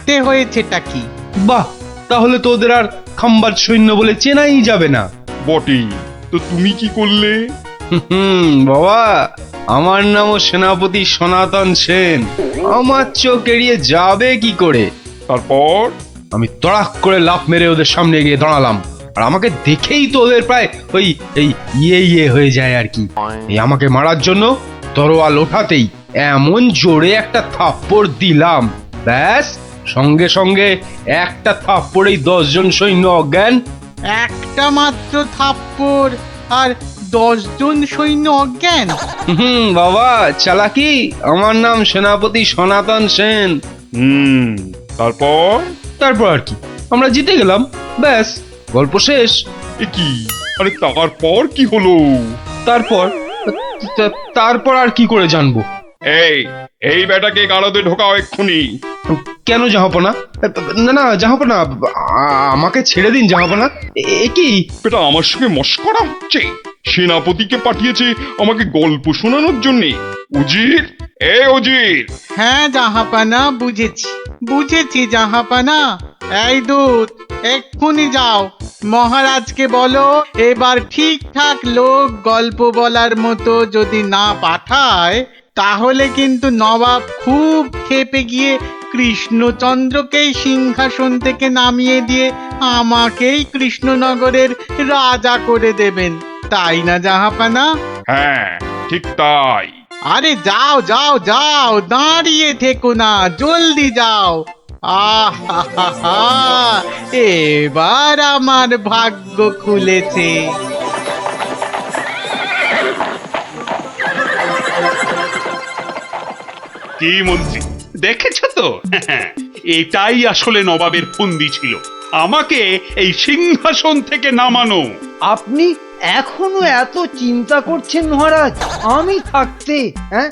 তাতে হয়েছেটা কি? বাহ, তাহলে তো ওদের আর খাম্বার সৈন্য বলে চেনাই যাবে না। বটেই তো, তুমি কি করলে? বাবা, আমার নামও সেনাপতি সনাতন সেন। আমার চোখ এড়িয়ে যাবে কি করে? তারপর? আমি তড়াক করে লাফ মেরে ওদের সামনে গিয়ে দাঁড়ালাম। আর আমাকে দেখেই তো ওদের প্রায় ওই এই ইয়ে হয়ে যায় আর কি। এই আমাকে মারার জন্য তরোয়াল ওঠাতেই এমন জোরে একটা থাপ্পড় দিলাম, ব্যাস সঙ্গে সঙ্গে একটা থাপ্পড়েই 10 জন সৈন্য অজ্ঞান। একটা মাত্র থাপ্পড় আর 10 জন সৈন্য অজ্ঞান? বাবা, চালাকি। আমার নাম সেনাপতি সনাতন সেন। তারপর? তারপর আর কি, আমরা জিতে গেলাম, ব্যাস গল্প শেষ। এ কি? আরে তারপর কি হলো? তারপর তারপর আর কি করে জানবো? এই এই বেটাকে গাড়োতে ঢোকাও এক্ষুনি। কেন জাহাপনা? না না জাহাপনা, আমাকে ছেড়ে দিন জাহাপনা। এ কি? বেটা আমার সঙ্গে মস্করা হচ্ছে? সেনাপতিকে পাঠিয়েছে আমাকে গল্প শোনানোর জন্যে। উজির, এ উজির! হ্যাঁ জাহাপানা, বুঝেছি জাহাপানা। এই দূত, এক্ষুনি যাও, মহারাজকে বলো এবার ঠিকঠাক লোক গল্প বলার মতো যদি না পাঠায় তাহলে কিন্তু নবাব খুব ক্ষেপে গিয়ে কৃষ্ণচন্দ্রকেই সিংহাসন থেকে নামিয়ে দিয়ে আমাকেই কৃষ্ণনগরের রাজা করে দেবেন, তাই না জাহাপানা? হ্যাঁ, ঠিক তাই। আরে যাও যাও যাও, দাঁড়িয়ে থেকো না, জলদি যাও। আহা, এবার আমার ভাগ্য খুলেছে। কি মন্ত্রী, দেখেছ তো? এটাই আসলে নবাবের ফন্দি ছিল, আমাকে এই সিংহাসন থেকে নামানো। আপনি এখনো এত চিন্তা করছেন মহারাজ, আমি থাকতে? হ্যাঁ,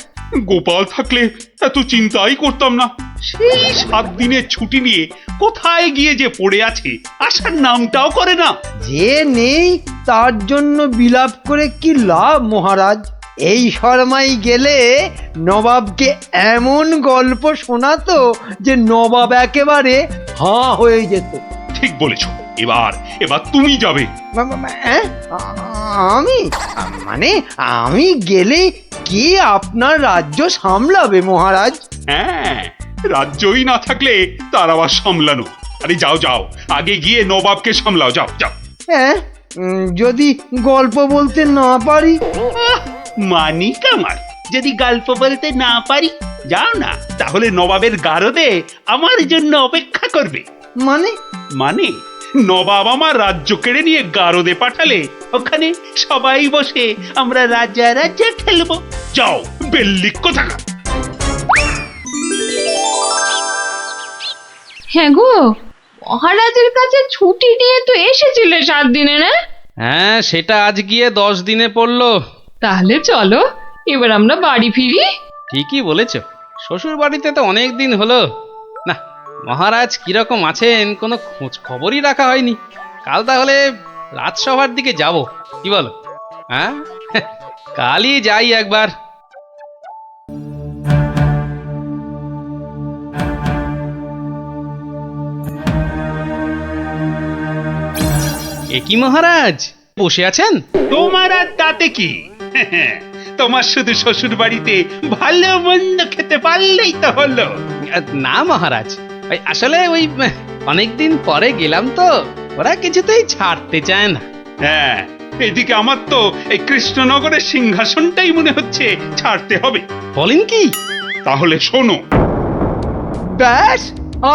গোপাল থাকলে এত চিন্তাই করতাম না। সেই 7 দিনের ছুটি নিয়ে কোথায় গিয়ে যে পড়ে আছে, আসার নামটাও করে না। যে নেই তার জন্য বিলাপ করে কি লাভ মহারাজ? এই শর্মাই গেলে নবাবকে এমন গল্প শোনাতো যে নবাব একেবারে হাঁ হয়ে যেত। ঠিক বলেছ, এবার এবার তুমি যাবে। হ্যাঁ, আমি? মানে আমি গেলে কে আপনার রাজ্য সামলাবে মহারাজ? হ্যাঁ, রাজ্যই না থাকলে তার আবার সামলানো। আরে যাও যাও, আগে গিয়ে নবাবকে সামলাও, যাও যাও। হ্যাঁ, যদি গল্প বলতে না পারি? মানিক আমার, যদি গল্প বলতে না পারি, যাও না, তাহলে নবাবের গারদে আমার জন্য অপেক্ষা করবে। মানে? মানে নবাব আমার রাজ্য কেড়ে নিয়ে গারদে পাঠালে ওখানে সবাই বসে আমরা রাজা রাজা খেলবো। যাও, বেল্লিক কোথাকার। হ্যাঁ গো, মহারাজের কাছে ছুটি নিয়ে তো এসেছিলে 7 দিনে, না? হ্যাঁ, সেটা আজ গিয়ে 10 দিনে পড়লো। তাহলে চলো এবার আমরা বাড়ি ফিরি। ঠিকই বলেছ, শ্বশুর বাড়িতে তো অনেক দিন হলো না। মহারাজ কিরকম আছেন কোনো খোঁজ খবরই রাখা হয়নি। কাল তাহলে রাজসভার দিকে যাব, কি বলো? হ্যাঁ, কালই যাই একবার। এ কি মহারাজ, বসে আছেন? তোমার আর তাতে কি? তোমার শুধু শ্বশুর বাড়িতে ভালো মন্দ খেতে পারলেই তো হলো। না মহারাজ, আসলে ওই অনেকদিন পরে গেলাম তো, ওরা কিছুতেই ছাড়তে চায় না। হ্যাঁ, এদিকে আমার তো এই কৃষ্ণনগরের সিংহাসনটাই মনে হচ্ছে ছাড়তে হবে। বলেন কি? তাহলে শোনো। ব্যাস,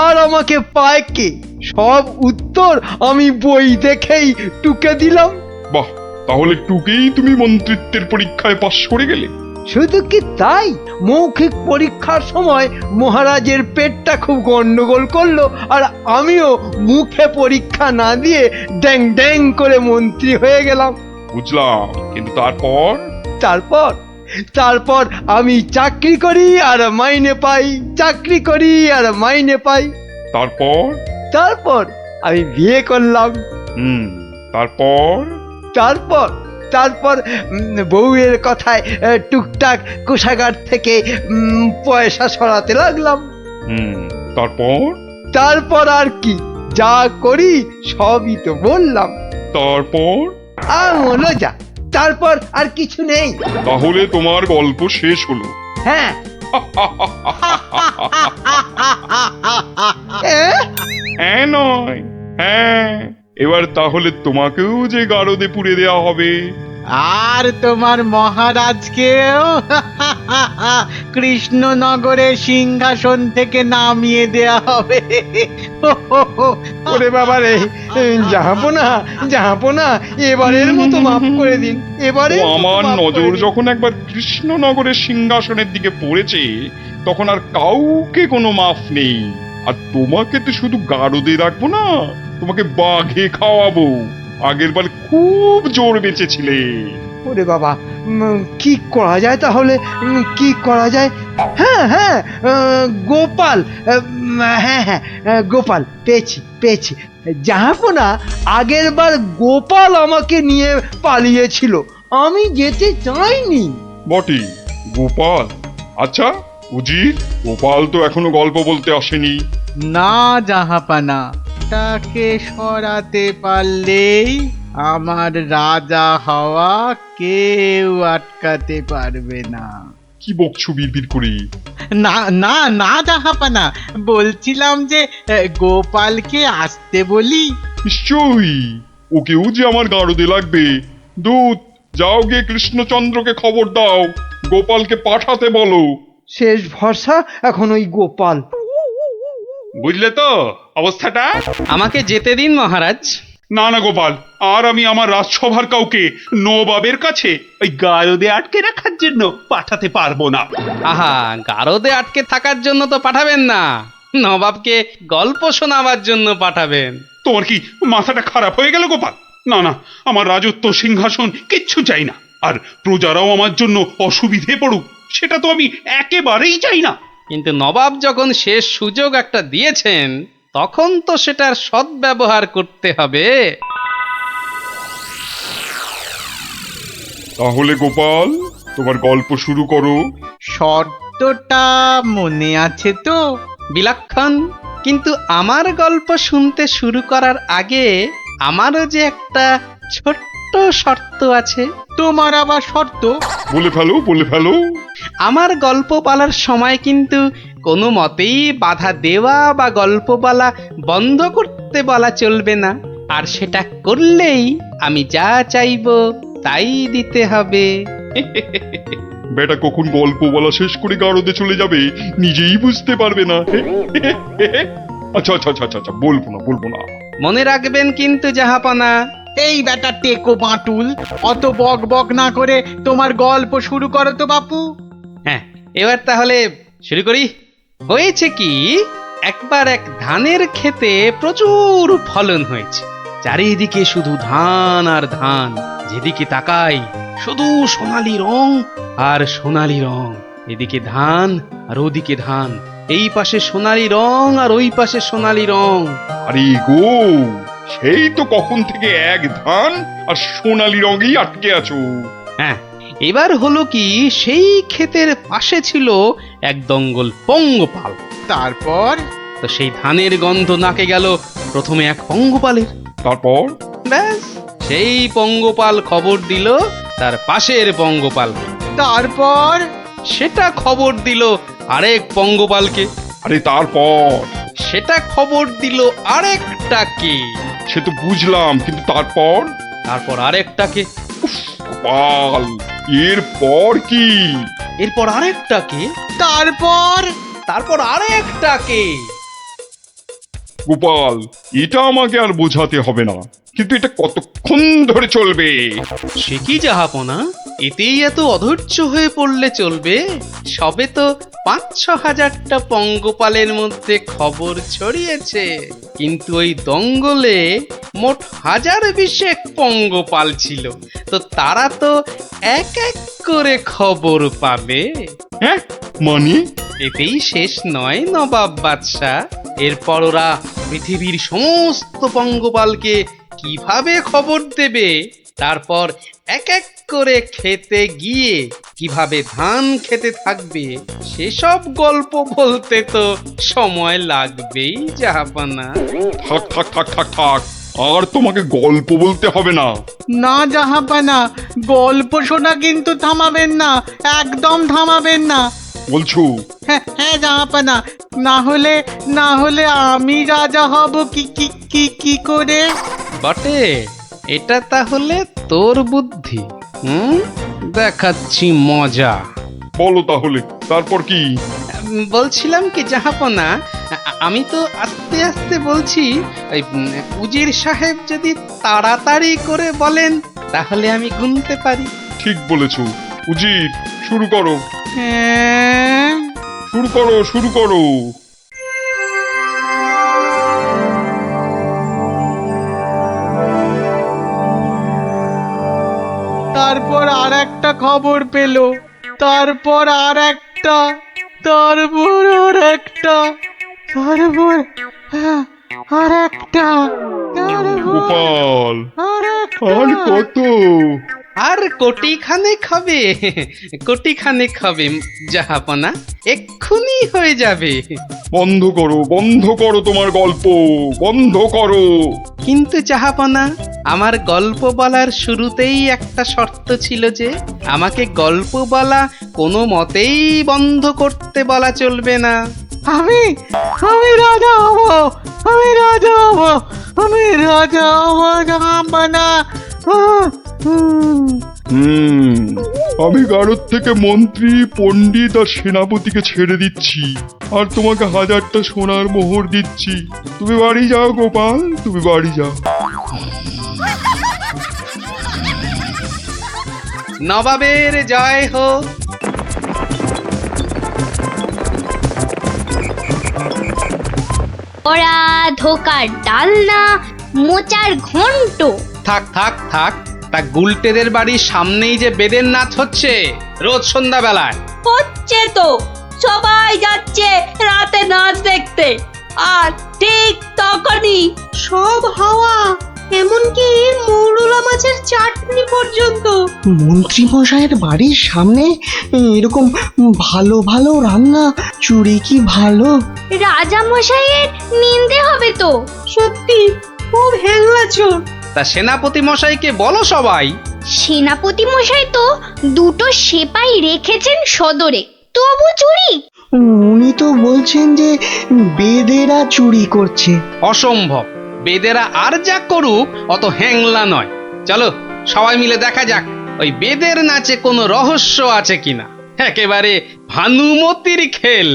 আর আমাকে পায় কে? সব উত্তর আমি বই দেখেই টুকে দিলাম। বাহ, তাহলে টুকেই তুমি মন্ত্রিত্বের পরীক্ষায় পাশ করে গেলে? শুধু কি তাই, মৌখিক পরীক্ষার সময় মহারাজের পেটটা খুব গন্ডগোল করলো, আর আমিও মুখে পরীক্ষা না দিয়ে ড্যাং ড্যাং করে মন্ত্রী হয়ে গেলাম। বুঝলাম, কিন্তু তারপর? তারপর তারপর আমি চাকরি করি আর মাইনে পাই, চাকরি করি আর মাইনে পাই। তারপর? তারপর আমি বিয়ে করলাম। তারপর? তারপর তারপর বউয়ের কথায় টুকটাক কোষাগার থেকে পয়সা সরাতে লাগলাম। তারপর? তারপর আর কি, যা করি সবই তো বললাম। তারপর? আর হলো যা, তারপর আর কিছু নেই। তাহলে তোমার গল্প শেষ হলো? হ্যাঁ। হ্যাঁ নয়, হ্যাঁ। এবার তাহলে তোমাকেও যে গারদে পুড়ে দেওয়া হবে। আর তোমার মহারাজকেও কৃষ্ণনগরের সিংহাসন থেকে নামিয়ে দেয়া হবে। ওরে বাবা রে, জাহাপনা, এবারের মতো মাফ করে দিন। এবারে ও আমার নজর যখন একবার কৃষ্ণনগরের সিংহাসনের দিকে পড়েছে, তখন আর কাউকে কোনো মাফ নেই। আর তোমাকে তো শুধু গারদে রাখবো না, তোমাকে বাঘে খাওয়াবো। আগের বার খুব জোর বেঁচেছিলে। ওরে বাবা, কি করা যায় তাহলে? কি করা যায়? হ্যাঁ হ্যাঁ, গোপাল, হ্যাঁ হ্যাঁ, গোপাল, পেয়েছি। জাহাপনা, আগের বার গোপাল আমাকে নিয়ে পালিয়েছিল, আমি যেতে চাইনি। বটে, গোপাল। আচ্ছা উজির, গোপাল তো এখনো গল্প বলতে আসেনি। না জাহাপানা, তাকে সরাতে পারলেই আমার রাজা হওয়া কেউ আটকাতে পারবে না। কি বকছো বিড়বিড় করে? না না না জাহাপানা, বলছিলাম যে গোপালকে আসতে বলি। নিশ্চয়ই, ওকেও যে আমার গারদে লাগবে। দূত, যাও গিয়ে কৃষ্ণচন্দ্রকে খবর দাও, গোপালকে পাঠাতে বলো। শেষ ভরসা এখন ওই গোপাল। বুঝলে তো অবস্থাটা? আমাকে যেতে দিন মহারাজ। না না গোপাল, আর আমি আমার রাজসভার কাউকে নবাবের কাছে ওই গারদে আটকে রাখার জন্য পাঠাতে পারবো না। আহা, গারদে আটকে থাকার জন্য তো পাঠাবেন না, নবাবকে গল্প শোনাবার জন্য পাঠাবেন। তোমার কি মাথাটা খারাপ হয়ে গেল গোপাল? না না, আমার রাজত্ব সিংহাসন কিচ্ছু চাই না। আর প্রজারাও আমার জন্য অসুবিধে পড়ুক, সেটা তো আমি একেবারেই চাই না। কিন্তু নবাব যখন শেষ সুযোগ একটা দিয়েছেন, তখন তো সেটার সদ্ব্যবহার করতে হবে। তাহলে গোপাল, তোমার গল্প শুরু করো। শর্তটা মনে আছে তো? বিলক্ষণ। কিন্তু আমার গল্প শুনতে শুরু করার আগে আমারও যে একটা ছোট্ট শর্ত আছে। তোমার আবার শর্ত? বলে ফেলো। আমার গল্প বলার সময় কিন্তু কোনো মতেই বাধা দেওয়া বা গল্প বলা বন্ধ করতে বলা চলবে না। আর সেটা করলেই আমি যা চাইবো তাই দিতে হবে। বেটা কখন গল্প বলা শেষ করে গারদে চলে যাবে নিজেই বুঝতে পারবে না। আচ্ছা, বলবো না। মনে রাখবেন কিন্তু জাহাপনা। এই বেটা টেকো বাঁটুল, অত বক বক না করে তোমার গল্প শুরু করো তো বাপু। হ্যাঁ, এবার তাহলে শুরু করি। হয়েছে কি, একবার এক ধানের ক্ষেতে প্রচুর ফলন হয়েছে। চারিদিকে শুধু ধান আর ধান, যেদিকে তাকাই শুধু সোনালী রং আর সোনালী রং। এদিকে ধান আর ওদিকে ধান, এই পাশে সোনালী রং আর ওই পাশে সোনালী রং। আরে গো, সেই তো কখন থেকে এক ধান আর সোনালী রঙেই আটকে আছো। হ্যাঁ, এবার হলো কি, সেই ক্ষেতের পাশে ছিল এক দঙ্গল পঙ্গপাল। তারপর? তো সেই ধানের গন্ধ নাকে গেল প্রথমে এক পঙ্গপালের। তারপর? ব্যাস, সেই পঙ্গপাল খবর দিল তার পাশের পঙ্গপালকে। তারপর? সেটা খবর দিল আরেক পঙ্গপালকে। আরে তারপর? সেটা খবর দিল আরেকটাকে। সে তো বুঝলাম, কিন্তু তারপর? তারপর আরেকটাকে। গোপাল, এরপর কি? এরপর আরেকটাকে। তারপর আরেকটাকে। গোপাল, এটা আমাকে আর বোঝাতে হবে না, কিন্তু এটা কতক্ষণ ধরে চলবে? সে কি জাহাপনা, এতেই এত অধৈর্য হয়ে পড়লে চলবে? সবে তো ৫-৬ হাজারটা পঙ্গপালের মধ্যে খবর ছড়িয়েছে, কিন্তু ওই দঙ্গলে মোট ১০০০ পঙ্গপাল ছিল। তো তারা তো এক এক করে খবর পাবে। হ্যাঁ মানে? এতেই শেষ নয় নবাব বাদশাহ। এরপর ওরা পৃথিবীর সমস্ত পঙ্গপালকে কিভাবে খবর দেবে, তারপর এক এক করে খেতে গিয়ে কিভাবে ধান খেতে থাকবে সেসব গল্প বলতে তো সময় লাগবেই জাহাপানা। থাক থাক থাক থাক থাক, আর তোমাকে গল্প বলতে হবে না। না জাহাপানা, গল্প শোনা কিন্তু থামাবেন না, একদম থামাবেন না। বলছো? হ্যাঁ হ্যাঁ জাহাপানা, না হলে আমি রাজা হব কি কি কি কি করে? বটে, এটা তাহলে তোর বুদ্ধি। দেখাচ্ছি মজা। বলো তাহলে, তারপর কি? বলছিলাম কি জাহাপনা, আমি তো আস্তে আস্তে বলছি, ওই উজির সাহেব যদি তাড়াতাড়ি করে বলেন তাহলে আমি গুনতে পারি। ঠিক বলেছো। উজির, শুরু করো, হ্যাঁ, শুরু করো, শুরু করো। তারপর আর একটা খবর পেলো, তারপর আর একটা, তারপর আর একটা, তারপর আর একটা, গোপাল, আর আর একটা। কত? আর কোটিখানেক হবে, কোটিখানেক হবে জাহাপনা, এক্ষুনি হয়ে যাবে। বন্ধ করো, বন্ধ করো তোমার গল্প, বন্ধ করো। কিন্তু জাহাপনা, আমার গল্প বলার শুরুতেই একটা শর্ত ছিল যে আমাকে গল্প বলা কোনো মতেই বন্ধ করতে বলা চলবে না। আমি রাজা হব, আমি রাজা হব, আমি রাজা হব জাহাপানা। আমি গারদ থেকে মন্ত্রী, পণ্ডিত আর সেনাপতিকে ছেড়ে দিচ্ছি, আর তোমাকে 1000টা সোনার মোহর দিচ্ছি। তুমি বাড়ি যাও গোপাল, তুমি বাড়ি যাও। নবাবের জয় হোক। ওরা ধোকার ডালনা, মোচার ঘন্ট। থাক থাক থাক, তা গুলটেদের বাড়ির সামনেই যে বেদের নাচ হচ্ছে রোজ সন্ধ্যাবেলায়। হচ্ছে তো, সবাই যাচ্ছে রাতে নাচ দেখতে, আর ঠিক তখনই সব হাওয়া, এমনকি মৌরলা মাছের চাটনি পর্যন্ত। মন্ত্রী মশাইয়ের বাড়ির সামনে এরকম ভালো ভালো রান্না, চুরি কি ভালো? রাজা মশাইয়ের নিন্দে হবে তো। সত্যি খুব হ্যাংলা চোর। তা সেনাপতি মশাইকে বলো সবাই। সেনাপতি মশাই তো দুটো সেপাই রেখেছেন সদরে, তবু চুরি। উনি তো বলছেন যে বেদেরা চুরি করছে। অসম্ভব, বেদেরা আর যা করুক অত হ্যাংলা নয়। চলো সবাই মিলে দেখা যাক ওই বেদের নাচে কোনো রহস্য আছে কিনা। একেবারে ভানুমতির খেল।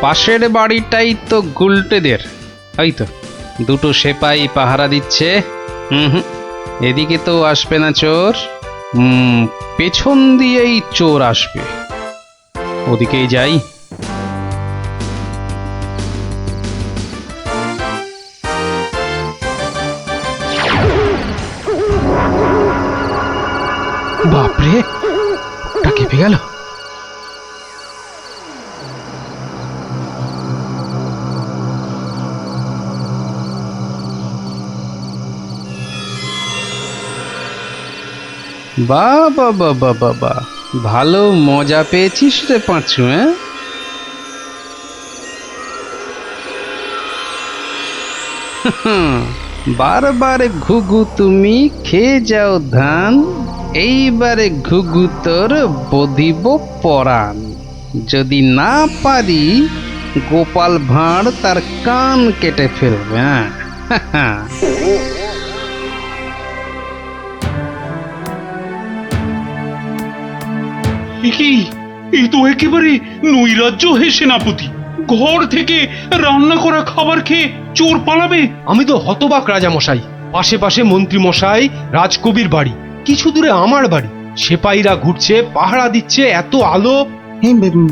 পাশের বাড়িটাই তো গুলটেদের, এই তো দুটো সেপাই পাহারা দিচ্ছে। এদিকে তো আসবে না চোর, পেছন দিয়েই চোর আসবে, ওদিকেই যাই। বাপরে, ওটা কেঁপে গেল। বাবা বাবা বাবা, ভালো মজা পেয়েছিস রে পাঁচু। বারবার ঘুঘু তুমি খেয়ে যাও ধান, এইবারে ঘুঘু তোর বধিব পরাণ। যদি না পারি গোপাল ভাঁড় তার কান কেটে ফেলবে। হ্যাঁ কি এ তো একেবারে নৈরাজ্য হে সেনাপতি। ঘর থেকে রান্না করা খাবার খেয়ে চোর পালাবে? আমি তো হতবাক রাজামশাই। পাশে পাশে মন্ত্রী মশাই, রাজকবির বাড়ি, কিছু দূরে আমার বাড়ি। সেপাইরা ঘুরছে, পাহারা দিচ্ছে, এত আলো।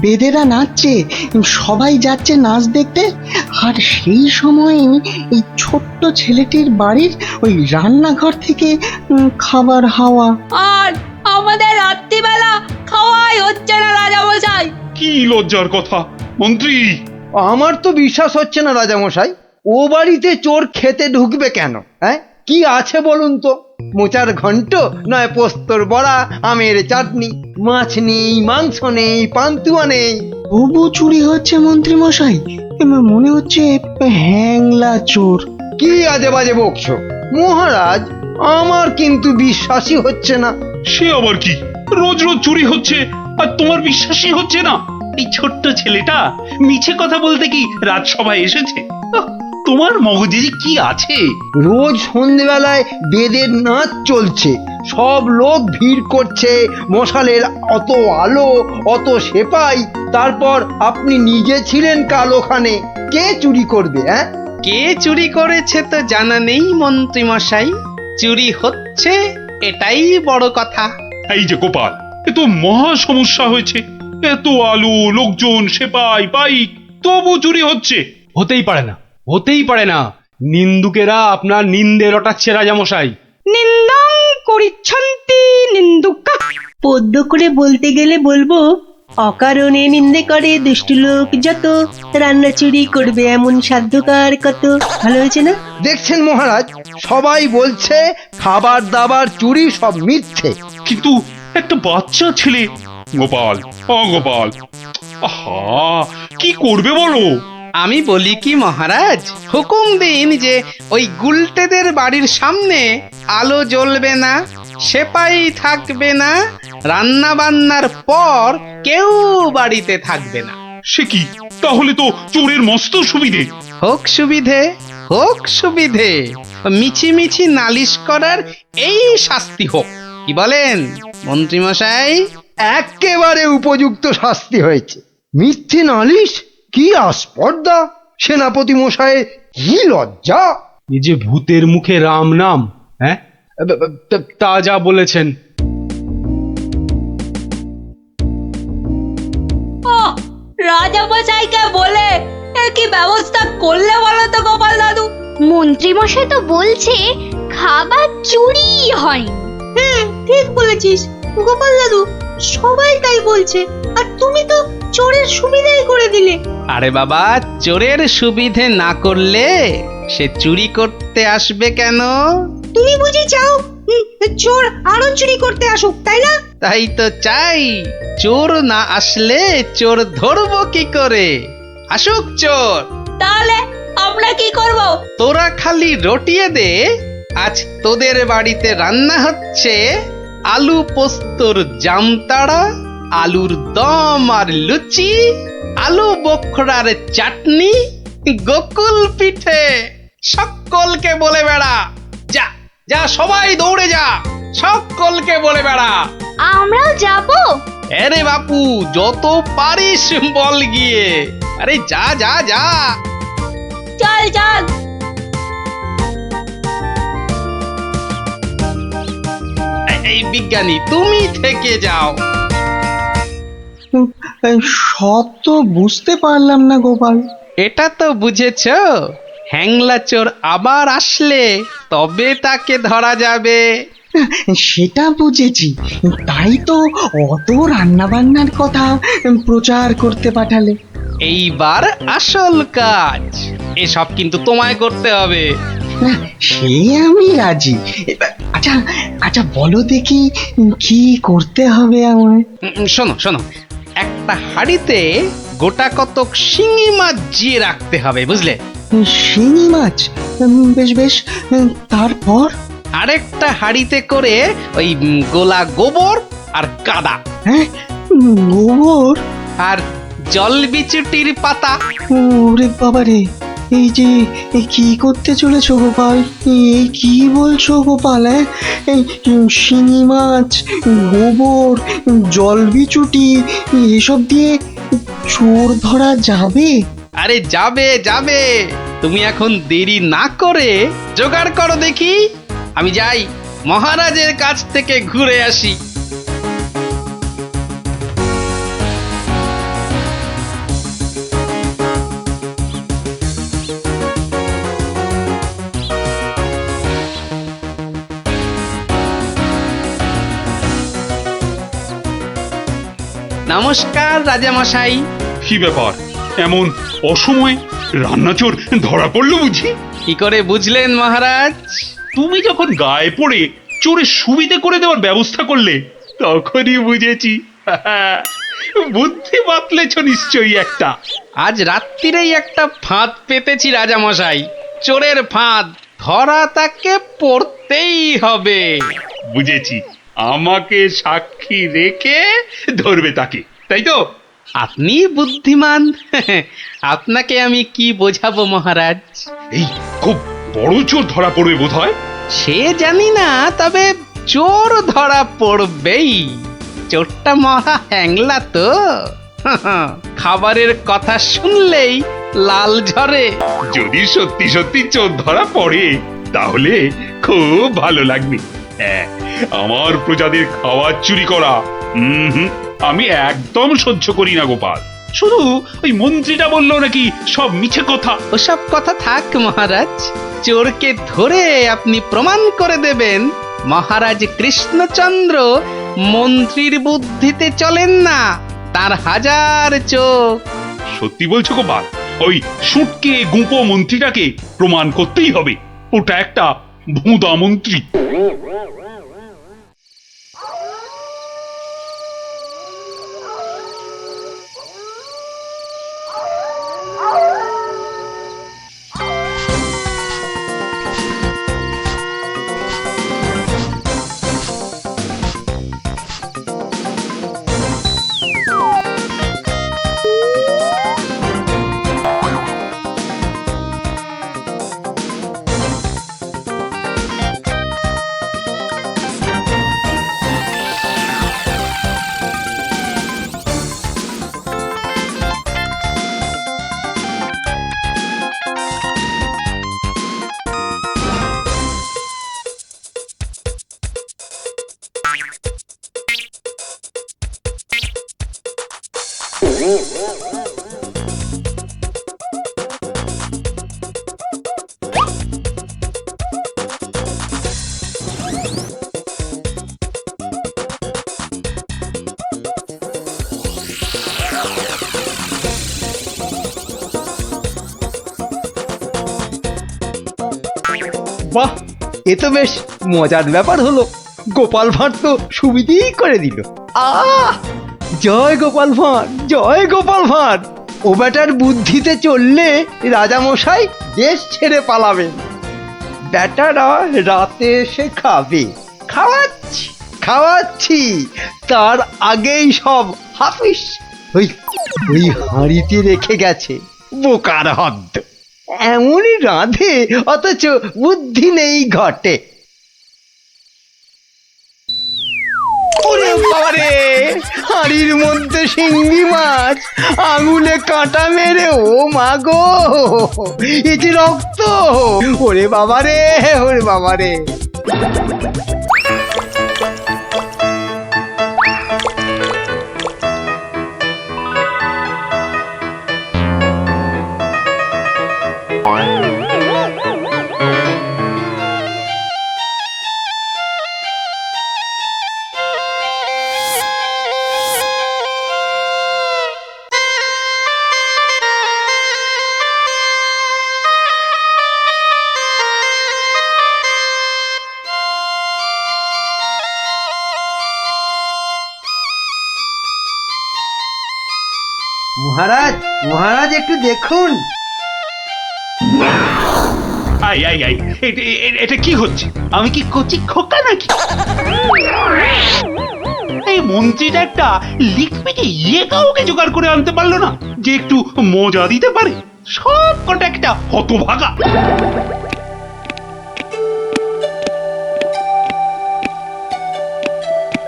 বেদেরা নাচছে, সবাই যাচ্ছে নাচ দেখতে। আর সেই সময় এই ছোট্ট ছেলেটির বাড়ির ওই রান্নাঘর থেকে খাবার হাওয়া। আর আমাদের রাত্রিবেলা খাওয়াই হচ্ছে না রাজামশাই। কি লজ্জার কথা মন্ত্রী। আমার তো বিশ্বাস হচ্ছে না রাজামশাই, ও বাড়িতে চোর খেতে ঢুকবে কেন? হ্যাঁ, কি আছে বলুন তো? মোচার ঘন্ট, নয় পোস্তর বড়া, আমের চাটনি, মাছ নেই, মাংস নেই, পান্তুয়া নেই। তবু চুরি হচ্ছে মন্ত্রী মশাই, মনে হচ্ছে হ্যাংলা চোর। কি আজে বাজে বকছো মহারাজ, আমার কিন্তু বিশ্বাসই হচ্ছে না। সে আবার কি? রোজ রোজ চুরি হচ্ছে আর তোমার বিশ্বাসই হচ্ছে না? এই ছোট্ট ছেলেটা মিছে কথা বলতে কি রাজসভায় এসেছে? তোমার মগজে যে কি আছে? রোজ সন্ধেবেলায় বেদের নাচ চলছে, সব লোক ভিড় করছে, মশালের অত আলো, অত সেপাই, তারপর আপনি নিজে ছিলেন কাল ওখানে। কে চুরি করবে? হ্যাঁ, কে চুরি করেছে তো জানা নেই মন্ত্রী মশাই, চুরি হচ্ছে এটাই বড় কথা। এই যে গোপাল, এ তো মহা সমস্যা হয়েছে। এত আলো, লোকজন, সেপাই, বাইক, তবু চুরি হচ্ছে। হতেই পারে না, হতেই পারে না। নিন্দুকেরা আপনার নিন্দে রটাচ্ছে রাজামশাই। নিন্দং করিচ্ছন্তি নিন্দুকা। পদ্য করে বলতে গেলে বলবো, অকারণে নিন্দে করে দুষ্টু লোক যত, রান্না চুরি করবে এমন সাধ্যকার কত। ভালো হয়েছে না? দেখছেন মহারাজ, সবাই বলছে খাবার দাবার চুরি সব মিথ্যে। কিন্তু একটা বাচ্চা ছেলে। গোপাল, গোপাল, আহা, কি করবে বলো? আমি বলি কি মহারাজ, হুকুম দিন যে ওই গুলটেদের বাড়ির সামনে আলো জ্বলবে না, সেপাই থাকবে না, রান্না বান্নার পর কেউ বাড়িতে থাকবে না। সে কি? তাহলে তো চোরের মস্ত সুবিধে। হোক সুবিধে, হোক সুবিধে, মিছি মিছি নালিশ করার এই শাস্তি হোক। কি বলেন মন্ত্রী মশাই? একেবারে উপযুক্ত শাস্তি হয়েছে। মিথ্যে নালিশ? কি আস্পর্ধা! সেনাপতি মশাই, কি লজ্জা! এই যে ভূতের মুখে রাম নাম। হ্যাঁ, তা যা বলেছেন। রাজামশাইকে বলে কি ব্যবস্থা করলে বলো তো গোপাল দাদু? মন্ত্রী মশাই তো বলছে খাবার চুরি হয়। হ্যাঁ, ঠিক বলেছিস গোপাল দাদু, সবাই তাই বলছে। আর তুমি তো চোরের সুবিধাই করে দিলে। আরে বাবা, চোরের সুবিধে না করলে সে চুরি করতে আসবে কেন? তুমি বুঝি চাও চোর আরো চুরি করতে আসুক, তাই না? তাই তো চাই। চোর না আসলে চোর ধরবো কি করে? আসুক চোর। তাহলে আমরা কি করব? তোরা খালি রটিয়ে দে, আজ তোদের বাড়িতে রান্না হচ্ছে আলু পোস্তর জামতাড়া, আলুর দম আর লুচি, আলু বোখরার চাটনি, গোকুল পিঠে। সকলকে বলে বেড়া, যা যা, সবাই দৌড়ে যা, সকলকে বলে বেড়া। আমরাও যাব? আরে বাপু, যত পারিস বল গিয়ে। আরে যা যা যা। চল চল। এই বিজ্ঞানী, তুমি থেকে যাও। সব তো বুঝতে পারলাম না গোপাল। এটা তো বুঝেছ, হ্যাংলা চোর আবার আসলে তবে তাকে ধরা যাবে। সেটা বুঝেছি, তাই তো অত রান্না বান্নার কথা প্রচার করতে পাঠালে। এইবার আসল কাজ, এসব কিন্তু তোমায় করতে হবে। না, সে আমি রাজি। আচ্ছা আচ্ছা, বলো দেখি কি করতে হবে আমায়। শোনো শোনো, একটা হাঁড়িতে গোটা কতক শিঙি মাছ জিয়ে রাখতে হবে, বুঝলে? শিঙি মাছ? বেশ বেশ, তারপর? আরেকটা হাঁড়িতে করে ওই গোলা গোবর আর কাদা হ্যাঁ, গোবর? আর জল বিচুটির পাতা। ওরে বাবারে, এই যে এই কি করতে চলেছো গোপাল? এই কি বলছো গোপাল? এই শিঙি মাছ, গোবর, জলবিচুটি এসব দিয়ে চোর ধরা যাবে? আরে যাবে যাবে, তুমি এখন দেরি না করে জোগাড় করো দেখি। আমি যাই মহারাজের কাছ থেকে ঘুরে আসি। নমস্কার রাজামশাই। কি ব্যাপার, এমন অসময়ে রান্নাচোর ধরা পড়লো বুঝি? কি করে বুঝলেন মহারাজ? তুমি যখন গায়ে পড়ে চোরের সুবিধে করে দেওয়ার ব্যবস্থা করলে তখনই বুঝেছি। বুদ্ধি বাতলেছ নিশ্চয়ই একটা। আজ রাত্রিরেই একটা ফাঁদ পেতেছি রাজামশাই, চোরের ফাঁদ। ধরা তাকে পড়তেই হবে। বুঝেছি, আমাকে সাক্ষী রেখে ধরবে তাকে, তাই তো? আপনি বুদ্ধিমান। আপনাকে আমি কি বোঝাবো মহারাজ? এই খুব বড় চোর ধরা পড়বে বোধ হয়। সে জানি না, তবে চোর ধরা পড়বেই। চোরটা মহা হ্যাংলা তো। খাবারের কথা শুনলেই লাল ঝরে। যদি সত্যি সত্যি চোর ধরা পড়ে তাহলে খুব ভালো লাগবে। হ্যাঁ, আমার প্রজাদের খাবার চুরি করা আমি একদম সহ্য করি না গোপাল। শুধু ওই মন্ত্রীটা বললো নাকি সব মিছে কথা। ওসব কথা থাক মহারাজ, চোরকে ধরে আপনি প্রমাণ করে দেবেন মহারাজ কৃষ্ণচন্দ্র মন্ত্রীর বুদ্ধিতে চলেন না, তার হাজার চোখ। সত্যি বলছো গোপাল? ওই সুটকে গুঁপো মন্ত্রীটাকে প্রমাণ করতেই হবে ওটা একটা ভুঁদা মন্ত্রী। বাহ, এ তো বেশ মজার ব্যাপার হলো। গোপাল ভাঁড় তো সুবিধেই করে দিল। জয় গোপাল ভাঁড়, জয় গোপাল ভাঁড়। ও বেটার বুদ্ধিতে চললে রাজামশাই দেশ ছেড়ে পালাবেন। বেটারা রাতে এসে খাবে। খাওয়াচ্ছি খাওয়াচ্ছি, তার আগেই সব হাফিস। ওই ওই হাঁড়িতে রেখে গেছে, বোকার হদ্দ। এমনই রাঁধে অথচ বুদ্ধি নেই ঘটে। ওরে বাবারে, হাঁড়ির মধ্যে শিঙ্গি মাছ, আঙুলে কাঁটা মেরে, ও মা গো, এ যে রক্ত! ওরে বাবারে, ওরে বাবারে। মহারাজ, মহারাজ একটু দেখুন। আই আই আই এটা কি হচ্ছে? আমি কি কচি খোকা নাকি? এই মন্ত্রীটা একটা লিখপিকে কাউকে জোগাড় করে আনতে পারলো না যে একটু মজা দিতে পারে। সব কটা একটা হতভাগা।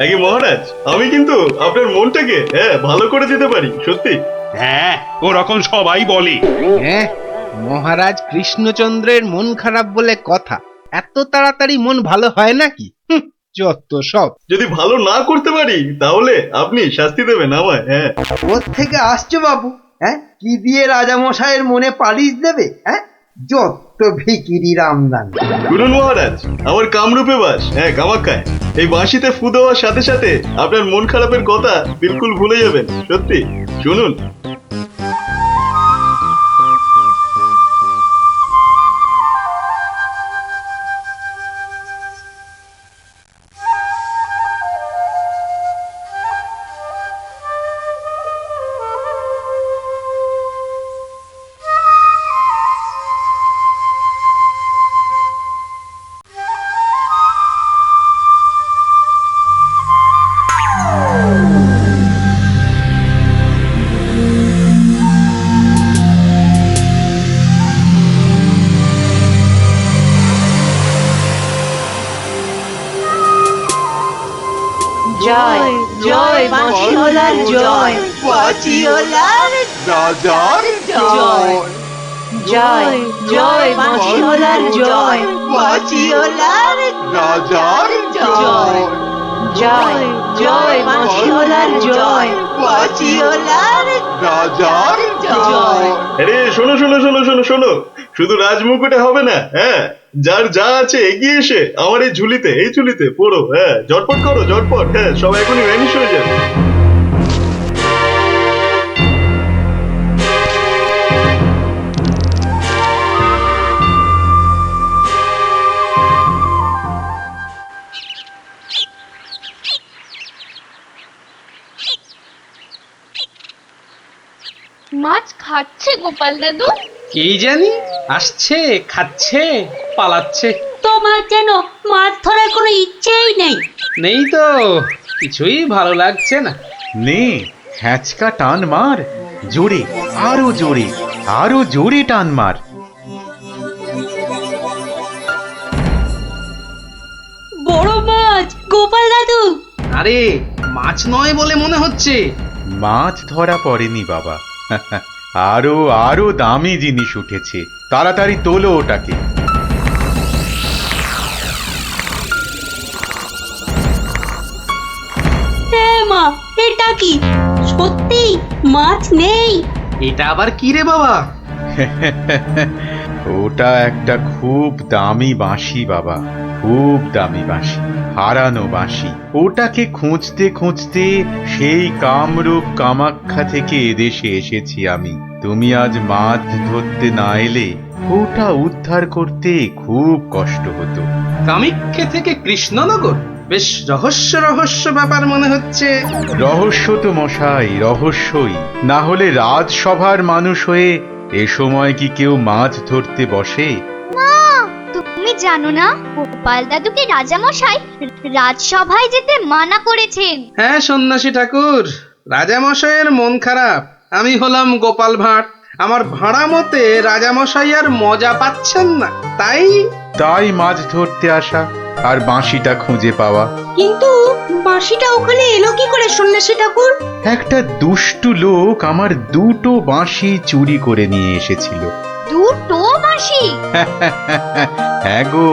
আগে মহারাজ, আমি কিন্তু আপনার মনটাকে ভালো করে দিতে পারি, সত্যি। হ্যাঁ, ওরকম সবাই বলে। হ্যাঁ, মহারাজ কৃষ্ণচন্দ্রের মন খারাপ বলে কথা। এত তাড়াতাড়ি মন ভালো হয় নাকি? যত সব। যদি ভালো না করতে পারি তাহলে আপনি শাস্তি দেবেন আমায়। হ্যাঁ, কোত্থেকে আসছো বাবু? হ্যাঁ, কি দিয়ে রাজামশাইয়ের মনে পালিশ দেবে? হ্যাঁ, যত ভিকিরির আমদানি। শুনুন মহারাজ, আমার কামরূপে বাস, কামাখ্যায়। এই বাঁশিতে ফু দেওয়ার সাথে সাথে আপনার মন খারাপের কথা বিলকুল ভুলে যাবেন, সত্যি। শুনুন। জয় জয় বাঁশিওয়ালার জয়, বাঁশিওয়ালার রাজার জয়। জয় জয় বাঁশিওয়ালার জয়, বাঁশিওয়ালার রাজার জয়। জয় জয় বাঁশিওয়ালার জয়, বাঁশিওয়ালার রাজার জয়। আরে শোনো শোনো শোনো শোনো শোনো, শুধু রাজমুকুটে হবে না। হ্যাঁ, যার যা আছে এগিয়ে এসে আমার এই ঝুলিতে পড়ো। হ্যাঁ, ঝটপট করো, ঝটপট। হ্যাঁ, সব এখনই ভ্যানিশ হয়ে যাবে। মাছ খাচ্ছে গোপাল দাদু? কি জানি, আসছে, খাচ্ছে, পালাচ্ছে। তোমার যেন মাছ ধরার কোনো ইচ্ছেই নেই। নেই তো, কিছুই ভালো লাগছে না। নে, হ্যাঁচকা টান মার, জোরে, আরো জোরে, আরো জোরে টান মার। বড় মাছ, গোপাল দাদু। আরে মাছ নয় বলে মনে হচ্ছে। মাছ ধরা পড়েনি বাবা, আরো আরো দামি জিনিস উঠেছে। তাড়াতাড়ি তোলো ওটাকে। মা, এটা কি সত্যি মাছ নেই? এটা আবার কি রে বাবা? ওটা একটা খুব দামি বাঁশি বাবা, খুব দামি বাঁশি, হারানো বাঁশি। ওটাকে খুঁজতে খুঁজতে সেই কামরূপ কামাখ্যা থেকে এদেশে এসেছি আমি। তুমি আজ মাছ ধরতে না এলে ওটা উদ্ধার করতে খুব কষ্ট হতো। কামাখ্যা থেকে কৃষ্ণনগর? বেশ রহস্য রহস্য ব্যাপার মনে হচ্ছে। রহস্য তো মশাই, রহস্যই। না হলে রাজসভার মানুষ হয়ে এ সময় কি কেউ মাছ ধরতে বসে? মা, তুমি জানো না গোপাল দাদুকে রাজামশাই রাজসভায় যেতে মানা করেছেন। হ্যাঁ সন্ন্যাসী ঠাকুর, রাজামশাইয়ের মন খারাপ। আমি হলাম গোপাল ভাঁড়। আমার ভাড়া মতে রাজামশাই আর মজা পাচ্ছেন না, তাই মাছ ধরতে আসা আর বাঁশিটা খুঁজে পাওয়া। কিন্তু বাঁশিটা ওখানে এলো কি করে সন্ন্যাসী ঠাকুর? একটা দুষ্টু লোক আমার দুটো বাঁশি চুরি করে নিয়ে এসেছিল। দুটো বাঁশি? হ্যাঁ গো,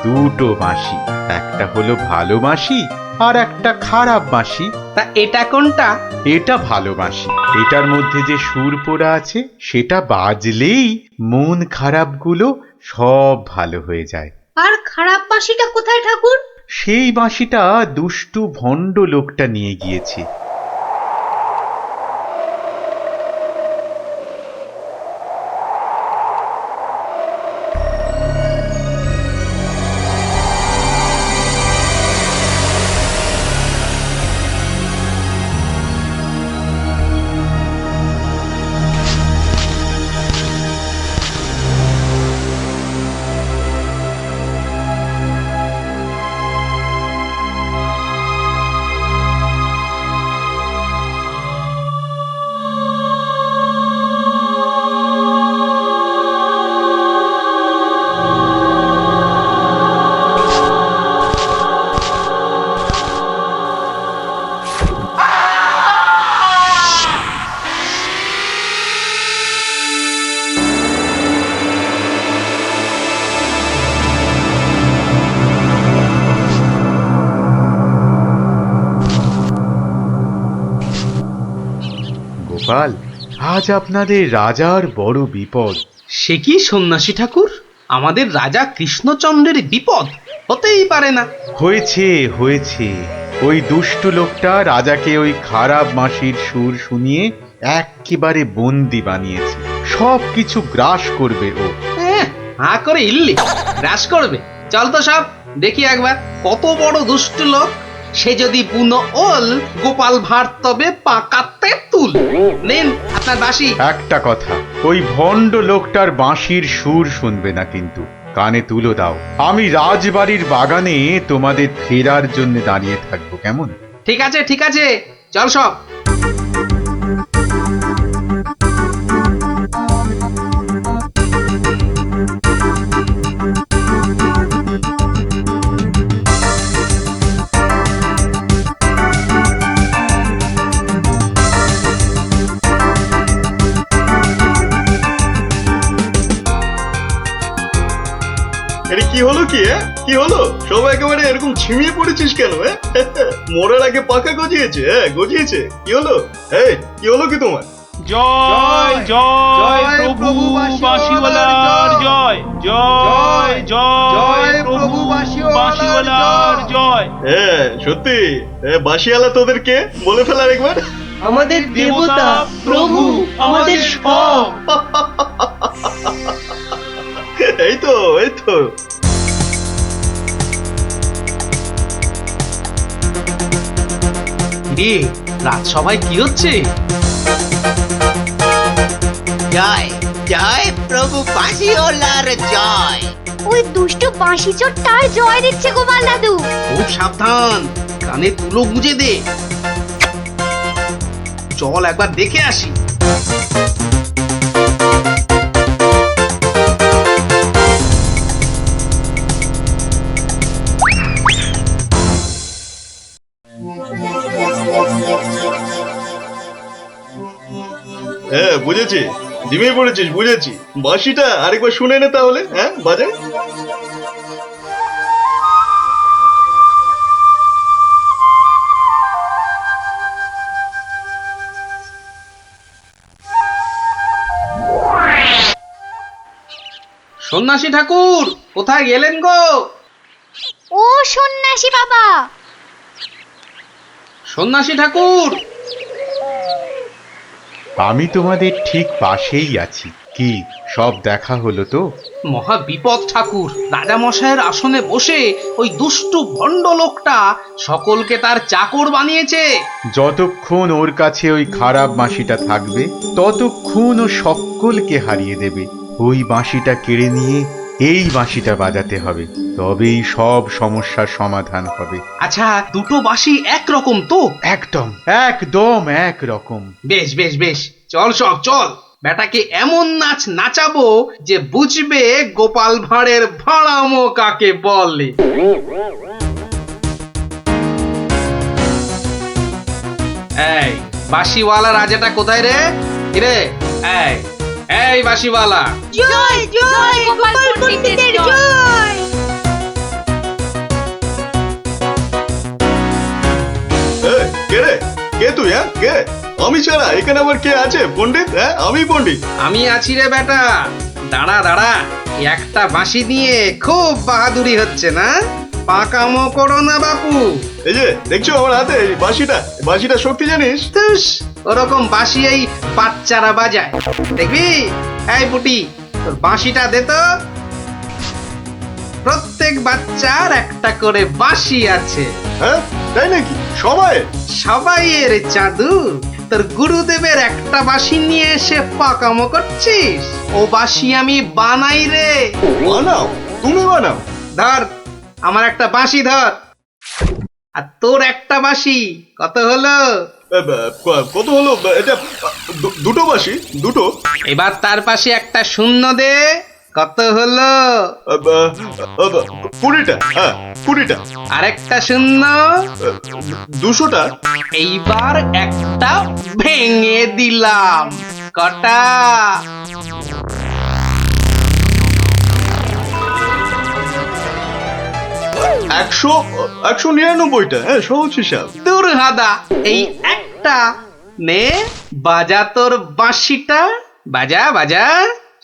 দুটো বাঁশি। একটা হলো ভালো বাঁশি আর একটা খারাপ বাঁশি। তা এটা কোনটা? এটা ভালো বাঁশি। এটার মধ্যে যে সুর পোড়া আছে সেটা বাজলেই মন খারাপগুলো সব ভালো হয়ে যায়। আর খারাপ বাঁশিটা কোথায় ঠাকুর? সেই বাঁশিটা দুষ্টু ভণ্ড লোকটা নিয়ে গিয়েছে। গোপাল, আজ আপনাদের রাজার বড় বিপদ। সে কি সন্ন্যাসী ঠাকুর, আমাদের রাজা কৃষ্ণচন্দ্রের বিপদ হতেই পারে না। হয়েছে হয়েছে, ওই দুষ্টু লোকটা রাজাকে ওই খারাপ মাসির সুর শুনিয়ে একেবারে বন্দি বানিয়েছে। সব কিছু গ্রাস করবে ও। হাঁ করে ইল্লি গ্রাস করবে। চল তো সব দেখি একবার, কত বড় দুষ্ট লোক। সে যদি বুনো ওল, গোপাল ভাঁড় তবে পাকাতে তুল। নিন আপনার বাঁশি। একটা কথা, ওই ভণ্ড লোকটার বাঁশির সুর শুনবে না কিন্তু, কানে তুলো দাও। আমি রাজবাড়ির বাগানে তোমাদের ফেরার জন্য দাঁড়িয়ে থাকবো, কেমন? ঠিক আছে ঠিক আছে, চল সব। এটা কি হলো কি? কি হলো? সবাই একেবারে এরকম ঝিমিয়ে পড়েছিস কেন? মোড়ের আগে পাকা গজিয়েছে। গজিয়েছে কি হলো? এই কি হলো কি তোমার? জয় জয় প্রভু বাঁশিওয়ালার জয়, জয় জয় প্রভু বাঁশিওয়ালার জয়। সত্যি বাঁশিওয়ালা তোদের কে বলে ফেলার একবার? আমাদের দেবতা, প্রভু, আমাদের সব। এই তো এই তো। রাজসভায় কি হচ্ছে? জয় জয় প্রভু বাঁশিওয়ালার জয়। ওই দুষ্টু বাঁশি চোর তার জয় দিচ্ছে গোপাল দাদু। খুব সাবধান, কানে তুলো গুঁজে দে। চল একবার দেখে আসি। বুঝেছি, ঝিমিয়ে পড়েছিস, বুঝেছি। বাঁশিটা আরেকবার শুনে নে তাহলে। বাজে। সন্ন্যাসী ঠাকুর কোথায় গেলেন গো? ও সন্ন্যাসী বাবা। সন্ন্যাসী ঠাকুর, আমি তোমাদের ঠিক পাশেই আছি। কি সব দেখা হলো তো? মহা বিপদ ঠাকুর। রাজা মশাইয়ের আসনে বসে ওই দুষ্টু ভণ্ড লোকটা সকলকে তার চাকর বানিয়েছে। যতক্ষণ ওর কাছে ওই খারাপ বাঁশিটা থাকবে, ততক্ষণ ও সকলকে হারিয়ে দেবে। ওই বাঁশিটা কেড়ে নিয়ে এই বাঁশিটা বাজাতে হবে, তবেই সব সমস্যার সমাধান হবে। আচ্ছা, দুটো বাঁশি একরকম তো? একদম একদম একরকম। বেশ বেশ বেশ, চল সব চল। বেটাকে এমন নাচ নাচাবো যে বুঝবে গোপাল ভাঁড়ের ভাড়ামো কাকে বলে। এই বাঁশিওয়ালা রাজাটা কোথায় রে? রে এই এই বাঁশিওয়ালা। জয় জয় গোপাল পণ্ডিতের জয়। কে রে? কে তুই? কে? আমি ছাড়া এখানে আবার কে আছে? পণ্ডিত? আমি পণ্ডিত। আমি আছি রে বেটা। দাঁড়া দাঁড়া, একটা বাঁশি নিয়ে খুব বাহাদুরি হচ্ছে না? পাকামো করো না বাপু। এই যে দেখছো আমার হাতে বাঁশিটা, বাঁশিটা শক্তি জানিস? ওরকম বাঁশি এই বাচ্চারা বাজায়, দেখবি? এই পুটি, তোর বাঁশিটা দে তো। প্রত্যেক বাচ্চার একটা করে বাঁশি আছে। তাই নাকি? সবাই? সবাইয়ের চাঁদু। তোর গুরুদেবের একটা বাঁশি নিয়ে এসে পাকামো করছিস? ও বাঁশি আমি বানাই রে। বানাও? তুমি বানাও? ধর আমার একটা বাঁশি ধর, আর তোর একটা বাঁশি। কত হলো? কত হলো? এটা দুটো বাঁশি। দুটো। এবার তার পাশে একটা শূন্য দে। কত হলো? 20টা। 20টা। আরেকটা শূন্য। 200টা। এইবার একটা ভেঙে দিলাম। কটা? 199টা। সহজ হিসাব। দূর হাদা, এই একটা নে বাজা তোর বাঁশিটা, বাজা বাজা,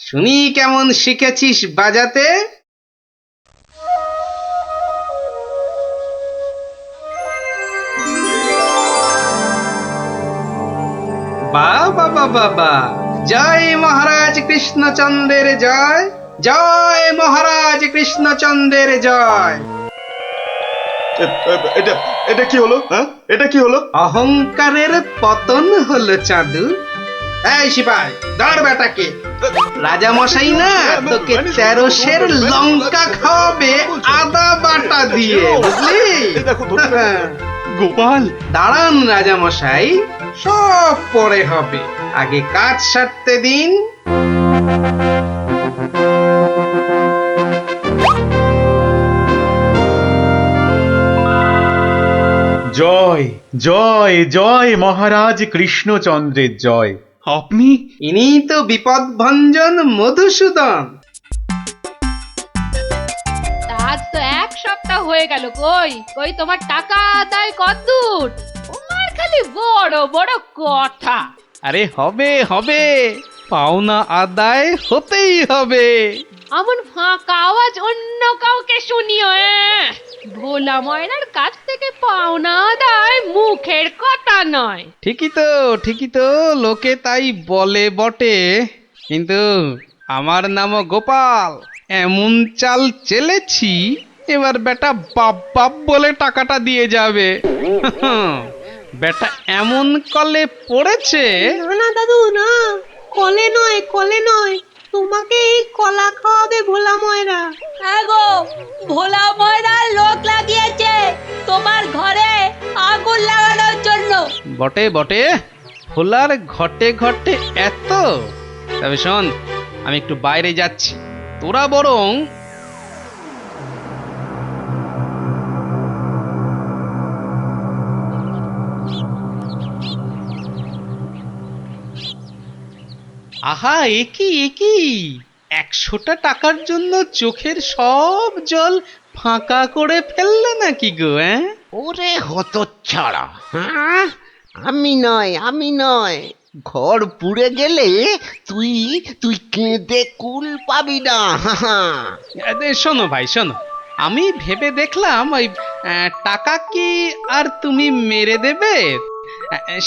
শুনি কেমন শিখেছিস বাজাতে। বাবা বাবা বা, জয় মহারাজ কৃষ্ণচন্দ্রের জয়, জয় মহারাজ কৃষ্ণচন্দ্রের জয়। এটা এটা কি হলো? হ্যাঁ, এটা কি হলো? অহংকারের পতন হলো চাঁদু। এই সিপাই, ধর বেটাকে। রাজা মশাই না তোকে 13 সের লঙ্কা খাওয়াবে আদা বাটা দিয়ে, বুঝলি? গোপাল, দাঁড়ান রাজা মশাই, সব পরে হবে, আগে কাজ সারতে দিন। জয় জয় জয় মহারাজ কৃষ্ণচন্দ্রের জয়। আপনি? ইনি তো বিপদ ভঞ্জন মধুসূদন। আজ তো 1 সপ্তাহ হয়ে গেল, কই কই তোমার টাকা আদায় কতদূর? তোমার খালি বড় বড় কথা। আরে হবে হবে, পাওনা আদায় হতেই হবে। এমন ফাঁকা আওয়াজ অন্য কাউকে শুনিও। ভোলা ময়নার কাছ থেকে পাওনা আদায় মুখের কথা নয়। ঠিকই তো লোকে তাই বলে বটে, কিন্তু আমার নামও গোপাল। এমন চাল চেলেছি, এবার বেটা বাপ বাপ বলে টাকাটা দিয়ে যাবে। বেটা এমন কলে পড়েছে। না দাদু না, কলে নয় কলে নয়, তোমাকে এই কলা খাওয়াবে ভোলা ময়রা। হ্যাঁ গো, ভোলা ময়নার লোক লাগিয়েছে তোমার ঘরে আগুন লাগানোর জন্য। বটে বটে, ভোলার ঘটে ঘটে এত। তবে শোন, আমি একটু বাইরে যাচ্ছি, তোরা বরং আহা, একই 100টা টাকার জন্য চোখের সব জল ফাঁকা করে ফেললে নাকি গো? ওরে হতচ্ছাড়া, হ্যাঁ? আমি নয়, ঘর পুড়ে গেলে তুই তুই কেঁদে কুল পাবি না। শোনো ভাই শোনো, আমি ভেবে দেখলাম ওই টাকা কি আর তুমি মেরে দেবে?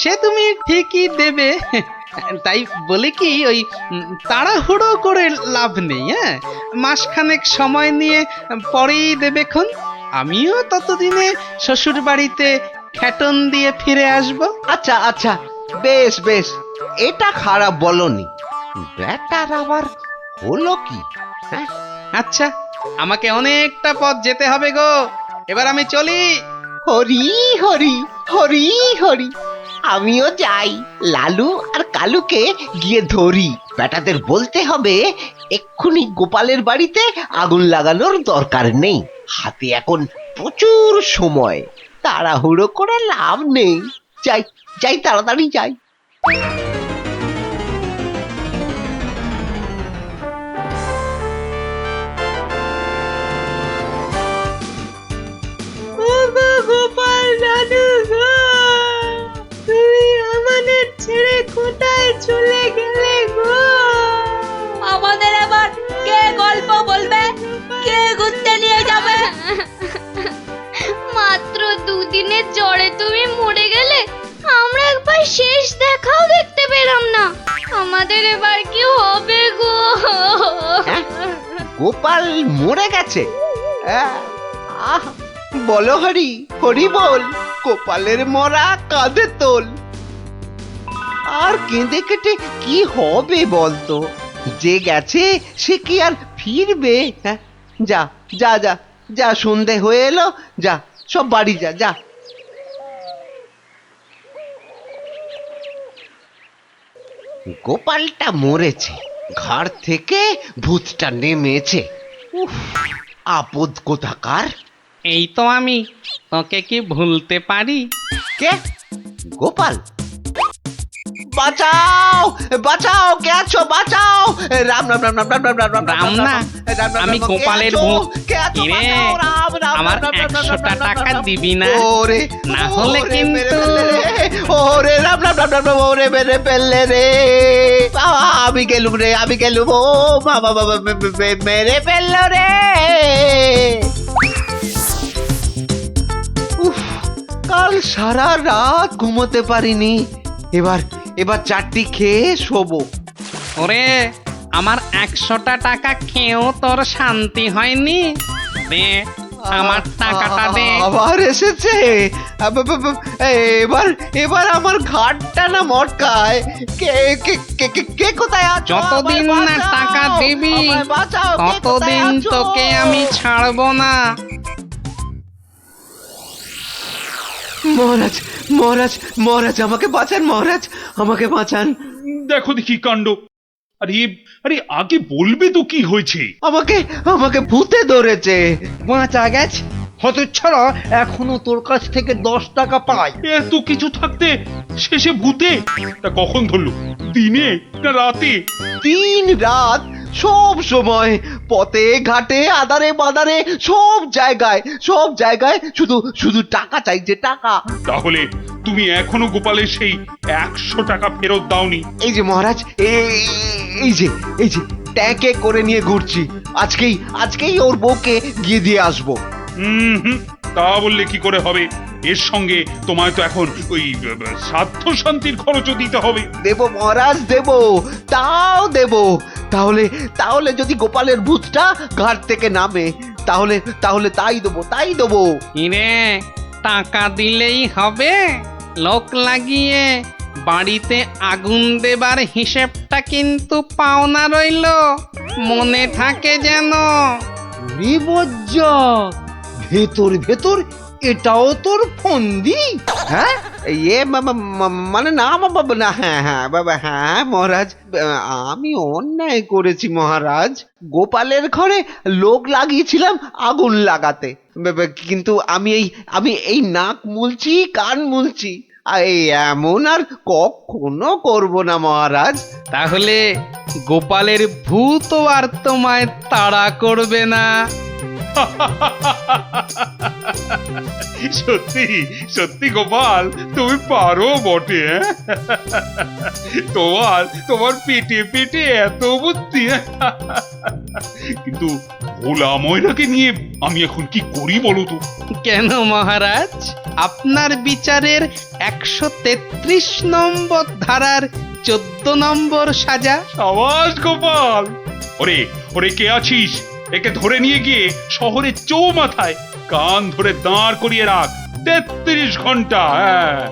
সে তুমি ঠিকই দেবে, তাই বলে কি ওই তাড়াহুড়ো করে লাভ নেই। হ্যাঁ, মাসখানেক সময় নিয়ে পরেই দেবেক্ষণ। আমিও ততদিনে শ্বশুর বাড়িতে খ্যাটন দিয়ে ফিরে আসব। আচ্ছা আচ্ছা, বেশ বেশ, এটা খারাপ বলনি। ব্যাটার আবার হলো কি? হ্যাঁ, আচ্ছা, আমাকে অনেকটা পথ যেতে হবে গো, এবার আমি চলি। হরি হরি হরি হরি, আমিও যাই, লালু আর কালুকে গিয়ে ধরি। বেটাদের বলতে হবে এক্ষুনি গোপালের বাড়িতে আগুন লাগানোর দরকার নেই, হাতে এখন প্রচুর সময়, তাড়াহুড়ো করে লাভ নেই। যাই যাই, তাড়াতাড়ি যাই। গোপাল দাদু গো, তুমি আমাদের ছেড়ে কোথায় চলে গেলে গো? আমাদের আবার কে গল্প বলবে, কে ঘুরতে নিয়ে যাবে? মাত্র 2 দিনের জ্বরে তুমি মরে গেলে, আমরা একবার শেষ দেখাও দেখতে পেলাম না। আমাদের এবার কি হবে গো? গোপাল মরে গেছে? আহ, বলো হরি হরি বল, গোপালের মরা কাঁধে তোল। আর কেঁদে কেটে কি হবে বলতো? যে গেছে সে কি আর ফিরবে? হ্যাঁ, যা যা যা যা, সন্ধে হয়ে এলো, যা সব বাড়ি যা যা। গোপালটা মরেছে, ঘাড় থেকে ভূতটা নেমেছে। উফ, আপদ কোথাকার। এই তো আমি, তোকে কি ভুলতে পারি? কে? গোপাল? বাঁচাও বাঁচাও, কে আছো? বাঁচাও! রাম রাম রাম রাম রাম রাম রাম রাম না, আমি গোপালের ভূত। কিরে, আমার 100টা টাকা দিবি না? ওরে, না হলে কিন্তু ওরে রাম রাম রাম রাম ওরে মেরে ফেললে রে আমি গেলুম রে আমি গেলুম ও বাবা বাবা মেরে ফেললো রে উফ, কাল সারা রাত ঘুমোতে পারিনি এবার এবার চারটি খেয়ে শোবো ওরে আমার 100টা টাকা খেয়েও তোর শান্তি হয়নি দে আমার টাকাটা দে। আবার এসেছে এবার এবার আমার ঘাটটা না মটকায় কে কে কে কে- কে কোথায় আছো যতদিন আমায় না বাঁচাও, টাকা দিবি আমায় বাঁচাও, কে কোথায় ততদিন আছো? তোকে আমি ছাড়বো না। মহারাজ মহারাজ মহারাজ আমাকে বাঁচান মহারাজ আমাকে বাঁচান দেখো দেখি কাণ্ড। আরে আরে আগে বলবে তো কি হয়েছে? আমাকে আমাকে ভূতে ধরেছে বাঁচা গেছে হতচ্ছাড়া এখনো তোর কাছ থেকে 10 টাকা পাই। এত কিছু থাকতে শেষে ভূতে? তা কখন ধরলো? দিনে না রাতে? 3 রাত সব সময় পথে ঘাটে আদারে বাদারে সব জায়গায় শুধু শুধু টাকা চাইছে টাকা তাহলে তুমি এখনো গোপালের সেই 100 টাকা ফেরত দাওনি? এই যে মহারাজ এই যে ট্যাঁকে করে নিয়ে ঘুরছি আজকেই ওর বউকে গিয়ে দিয়ে আসবো হুম, তা বললে কি করে হবে? এর সঙ্গে তোমায় তো এখন ওই সাধ্য শান্তির খরচও দিতে হবে। দেব মহারাজ দেব তাও দেব তাহলে যদি গোপালের ভূতটা ঘাট থেকে নামে তাহলে তাই দেবো ইরে টাকা দিলেই হবে? লোক লাগিয়ে বাড়িতে আগুন দেবার হিসেবটা কিন্তু পাওনা রইল, মনে থাকে যেন। বিপজ্জনক ভেতর ভেতর এটাও তোর ফন্দি। হ্যাঁ মানে না বাবা না হ্যাঁ বাবা হ্যাঁ মহারাজ আমি অন্যায় করেছি মহারাজ গোপালের ঘরে লোক লাগিয়েছিলাম আগুন লাগাতে কিন্তু আমি এই নাক মুলছি কান মুলছি এই এমন আর কখনো করব না মহারাজ। তাহলে গোপালের ভূতও আর তোমায় তাড়া করবে না। সত্যি সত্যি গোপাল, তুমি পারো বটে। তোমার পেটে পেটে এত বুদ্ধি। কিন্তু ভোলা ময়নাকে নিয়ে আমি এখন কি করি বলো তো? কেন মহারাজ, আপনার বিচারের 133 নম্বর ধারার 14 নম্বর সাজা। সাবাস গোপাল। ওরে কে আছিস? একে ধরে নিয়ে গিয়ে শহরের চৌমাথায় কান ধরে দাঁড় করিয়ে রাখ 33 ঘন্টা। হ্যাঁ